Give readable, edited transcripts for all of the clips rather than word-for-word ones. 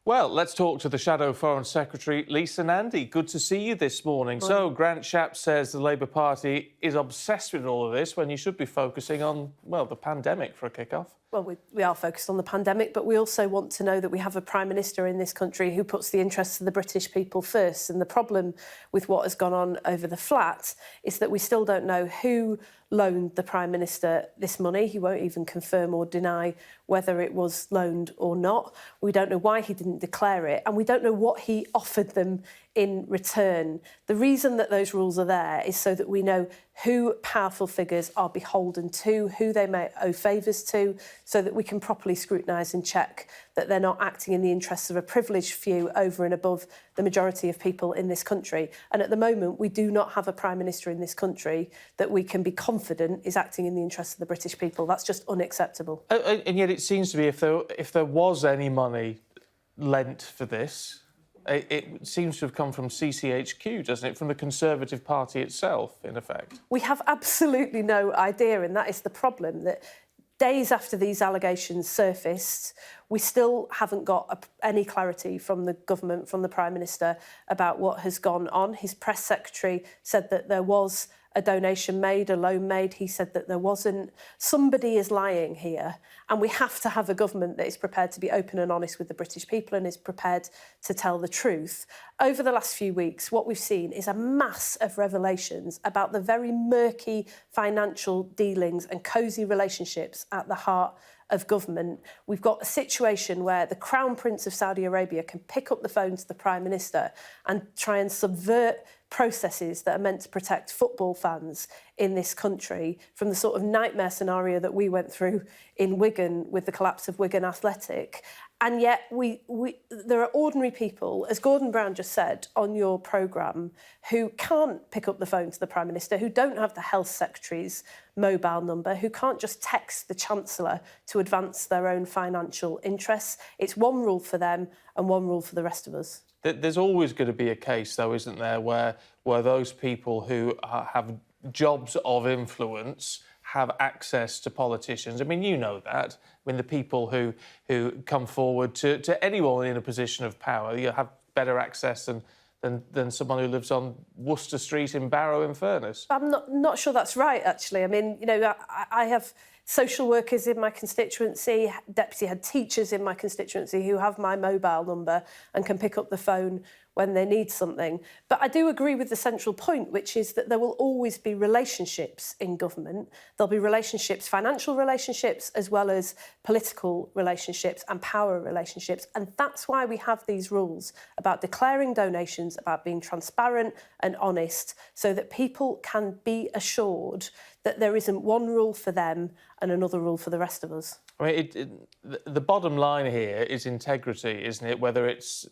Well, let's talk to the Shadow Foreign Secretary, Lisa Nandy. Good to see you this morning. So, Grant Shapps says the Labour Party is obsessed with all of this when you should be focusing on, well, the pandemic for a kick-off. Well, we are focused on the pandemic, but we also want to know that we have a Prime Minister in this country who puts the interests of the British people first. And the problem with what has gone on over the flat is that we still don't know who loaned the Prime Minister this money. He won't even confirm or deny whether it was loaned or not. We don't know why he didn't declare it, and we don't know what he offered them in return. The reason that those rules are there is so that we know who powerful figures are beholden to, who they may owe favours to, so that we can properly scrutinise and check that they're not acting in the interests of a privileged few over and above the majority of people in this country. And at the moment, we do not have a Prime Minister in this country that we can be confident is acting in the interests of the British people. That's just unacceptable. And yet it seems to be if there was any money lent for this, it seems to have come from CCHQ, doesn't it? From the Conservative Party itself, in effect. We have absolutely no idea, and that is the problem, that days after these allegations surfaced, we still haven't got any clarity from the government, from the Prime Minister, about what has gone on. His press secretary said that there was a donation made, a loan made. He said that there wasn't. Somebody is lying here, and we have to have a government that is prepared to be open and honest with the British people and is prepared to tell the truth. Over the last few weeks, what we've seen is a mass of revelations about the very murky financial dealings and cosy relationships at the heart of government. We've got a situation where the Crown Prince of Saudi Arabia can pick up the phone to the Prime Minister and try and subvert processes that are meant to protect football fans in this country from the sort of nightmare scenario that we went through in Wigan with the collapse of Wigan Athletic. And yet there are ordinary people, as Gordon Brown just said on your programme, who can't pick up the phone to the Prime Minister, who don't have the Health Secretary's mobile number, who can't just text the Chancellor to advance their own financial interests. It's one rule for them and one rule for the rest of us. There's always going to be a case, though, isn't there, where those people who have jobs of influence have access to politicians. I mean, you know that. I mean, the people who come forward to anyone in a position of power, you have better access than someone who lives on Worcester Street in Barrow-in-Furness. I'm not sure that's right, actually. I mean, you know, I have social workers in my constituency, deputy head teachers in my constituency who have my mobile number and can pick up the phone when they need something. But I do agree with the central point, which is that there will always be relationships in government. There'll be relationships, financial relationships, as well as political relationships and power relationships. And that's why we have these rules about declaring donations, about being transparent and honest, so that people can be assured that there isn't one rule for them and another rule for the rest of us. I mean, the bottom line here is integrity, isn't it? Whether it's...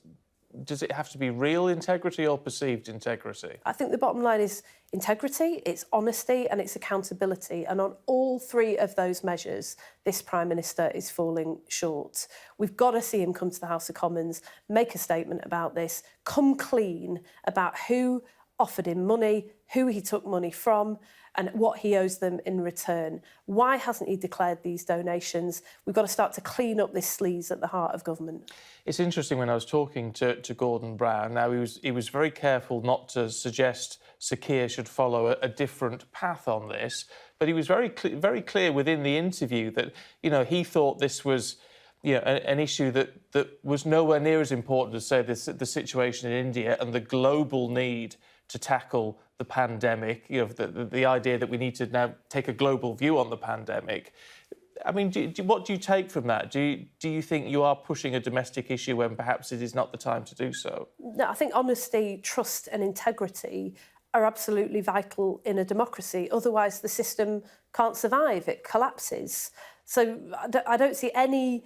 Does it have to be real integrity or perceived integrity? I think the bottom line is integrity, it's honesty and it's accountability. And on all three of those measures, this Prime Minister is falling short. We've got to see him come to the House of Commons, make a statement about this, come clean about who offered him money, who he took money from, and what he owes them in return. Why hasn't he declared these donations? We've got to start to clean up this sleaze at the heart of government. It's interesting, when I was talking to Gordon Brown, now he was very careful not to suggest Sir Keir should follow a different path on this, but he was very clear within the interview that, you know, he thought this was, you know, an issue that was nowhere near as important as, say, the situation in India and the global need to tackle the pandemic, you know, the idea that we need to now take a global view on the pandemic. I mean, what do you take from that? Do you think you are pushing a domestic issue when perhaps it is not the time to do so? No, I think honesty, trust and integrity are absolutely vital in a democracy. Otherwise, the system can't survive, it collapses. So I don't see any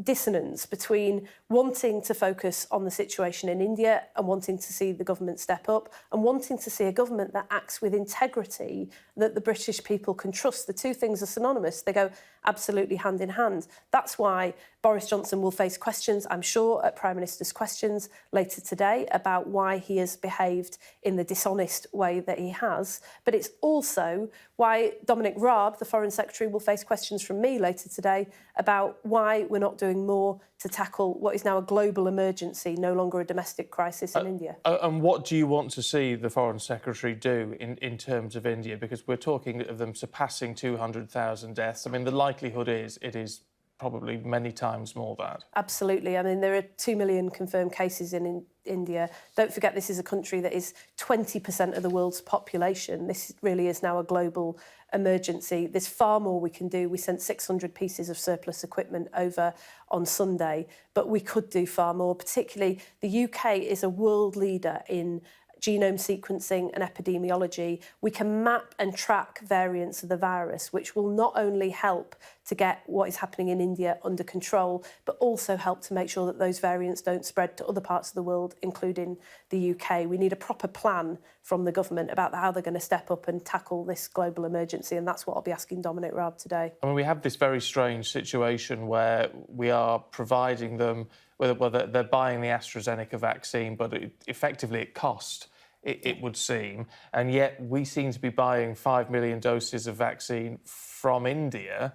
dissonance between wanting to focus on the situation in India and wanting to see the government step up and wanting to see a government that acts with integrity that the British people can trust. The two things are synonymous. They go absolutely hand in hand. That's why Boris Johnson will face questions, I'm sure, at Prime Minister's questions later today about why he has behaved in the dishonest way that he has. But it's also why Dominic Raab, the Foreign Secretary, will face questions from me later today about why we're not doing more to tackle what is now a global emergency, no longer a domestic crisis in India. And what do you want to see the Foreign Secretary do in terms of India? Because we're talking of them surpassing 200,000 deaths. I mean, the likelihood is it is probably many times more that. Absolutely. I mean, there are 2 million confirmed cases in India. Don't forget, this is a country that is 20% of the world's population. This really is now a global emergency. There's far more we can do. We sent 600 pieces of surplus equipment over on Sunday, but we could do far more. Particularly, the UK is a world leader in genome sequencing and epidemiology. We can map and track variants of the virus, which will not only help to get what is happening in India under control, but also help to make sure that those variants don't spread to other parts of the world, including the UK. We need a proper plan from the government about how they're going to step up and tackle this global emergency, and that's what I'll be asking Dominic Raab today. I mean, we have this very strange situation where we are providing them, well, they're buying the AstraZeneca vaccine, but effectively it cost. It would seem, and yet we seem to be buying 5 million doses of vaccine from India.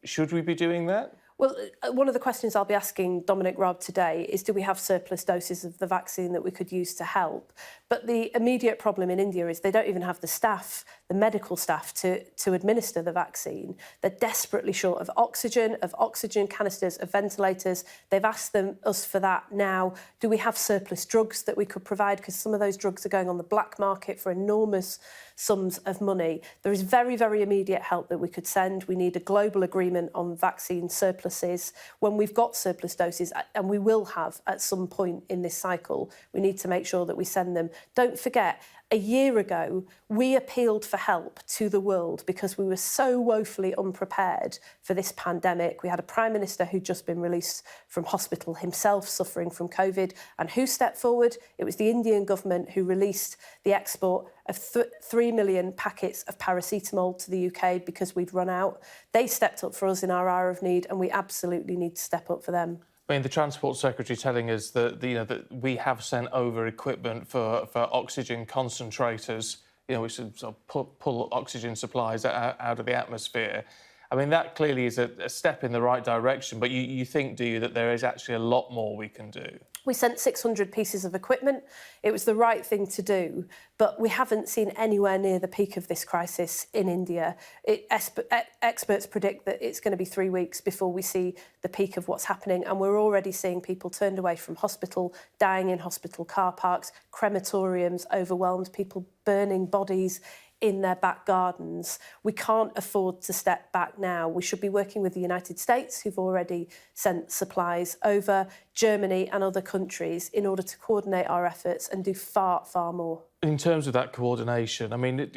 Should we be doing that? Well, one of the questions I'll be asking Dominic Raab today is, do we have surplus doses of the vaccine that we could use to help? But the immediate problem in India is they don't even have the staff, the medical staff, to administer the vaccine. They're desperately short of oxygen canisters, of ventilators. They've asked us for that now. Do we have surplus drugs that we could provide? Because some of those drugs are going on the black market for enormous sums of money. There is very, very immediate help that we could send. We need a global agreement on vaccine surpluses. When we've got surplus doses, and we will have at some point in this cycle, we need to make sure that we send them. Don't forget, a year ago, we appealed for help to the world because we were so woefully unprepared for this pandemic. We had a Prime Minister who'd just been released from hospital himself, suffering from COVID. And who stepped forward? It was the Indian government who released the export of 3 million packets of paracetamol to the UK because we'd run out. They stepped up for us in our hour of need, and we absolutely need to step up for them. I mean, the Transport Secretary telling us that, that we have sent over equipment for oxygen concentrators, which sort of pull oxygen supplies out of the atmosphere. I mean, that clearly is a step in the right direction, but you think, do you, that there is actually a lot more we can do? We sent 600 pieces of equipment. It was the right thing to do, but we haven't seen anywhere near the peak of this crisis in India. Experts predict that it's going to be 3 weeks before we see the peak of what's happening, and we're already seeing people turned away from hospital, dying in hospital car parks, crematoriums overwhelmed, people burning bodies in their back gardens. We can't afford to step back now. We should be working with the United States, who've already sent supplies over, Germany and other countries, in order to coordinate our efforts and do far, far more. In terms of that coordination, I mean,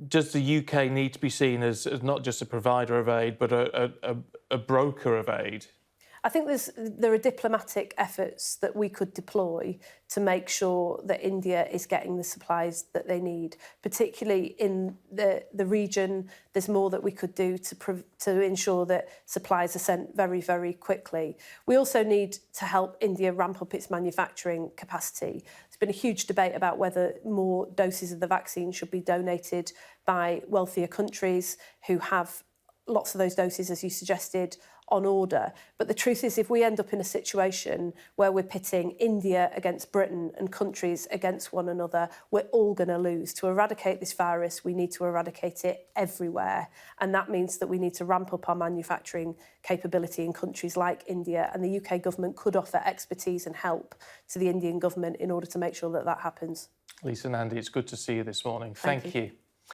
does the UK need to be seen as not just a provider of aid, but a broker of aid? I think there are diplomatic efforts that we could deploy to make sure that India is getting the supplies that they need, particularly in the region. There's more that we could do to ensure that supplies are sent very, very quickly. We also need to help India ramp up its manufacturing capacity. There's been a huge debate about whether more doses of the vaccine should be donated by wealthier countries who have lots of those doses, as you suggested, on order. But the truth is, if we end up in a situation where we're pitting India against Britain and countries against one another, we're all going to lose. To eradicate this virus, we need to eradicate it everywhere. And that means that we need to ramp up our manufacturing capability in countries like India. And the UK government could offer expertise and help to the Indian government in order to make sure that that happens. Lisa Nandy, it's good to see you this morning. Thank you.